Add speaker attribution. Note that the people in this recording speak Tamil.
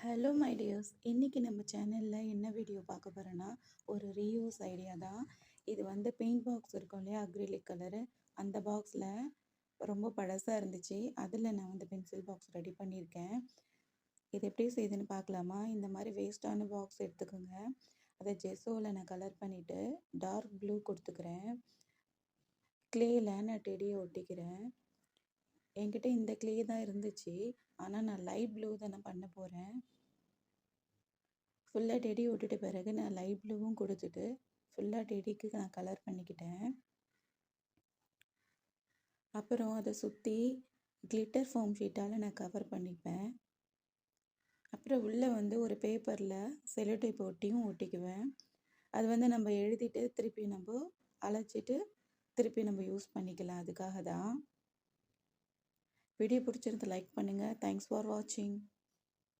Speaker 1: ஹலோ மை டியர்ஸ், இன்றைக்கி நம்ம சேனலில் என்ன வீடியோ பார்க்க போகிறோன்னா ஒரு ரீயூஸ் ஐடியா தான். இது வந்து பெயிண்ட் பாக்ஸ் இருக்கும் இல்லையா, அக்ரிலிக் கலரு. அந்த பாக்ஸில் ரொம்ப பழசாக இருந்துச்சு. அதில் நான் வந்து பென்சில் பாக்ஸ் ரெடி பண்ணியிருக்கேன். இது எப்படி செய்யுதுன்னு பார்க்கலாமா? இந்த மாதிரி வேஸ்ட்டான பாக்ஸ் எடுத்துக்கோங்க. அதை ஜெஸ்ஸோவில் நான் கலர் பண்ணிவிட்டு டார்க் ப்ளூ கொடுத்துக்கிறேன். க்ளேயில் நான் டெடியை ஒட்டிக்கிறேன். என்கிட்ட இந்த க்ளே தான் இருந்துச்சு, ஆனால் நான் லைட் ப்ளூ தானே பண்ண போகிறேன். ஃபுல்லாக டெடி விட்டுட்ட பிறகு நான் லைட் ப்ளூவும் கொடுத்துட்டு ஃபுல்லாக டெடிக்கு நான் கலர் பண்ணிக்கிட்டேன். அப்புறம் அதை சுற்றி கிளிட்டர் ஃபோம் ஷீட்டால் நான் கவர் பண்ணிப்பேன். அப்புறம் உள்ளே வந்து ஒரு பேப்பரில் செல்லோ டேப் ஒட்டியும் ஒட்டிக்குவேன். அது வந்து நம்ம எழுதிட்டு திருப்பி நம்ம அழைச்சிட்டு திருப்பி நம்ம யூஸ் பண்ணிக்கலாம். அதுக்காக தான். வீடியோ பிடிச்சிருந்து லைக் பண்ணுங்கள். தேங்க்ஸ் ஃபார் வாட்சிங்.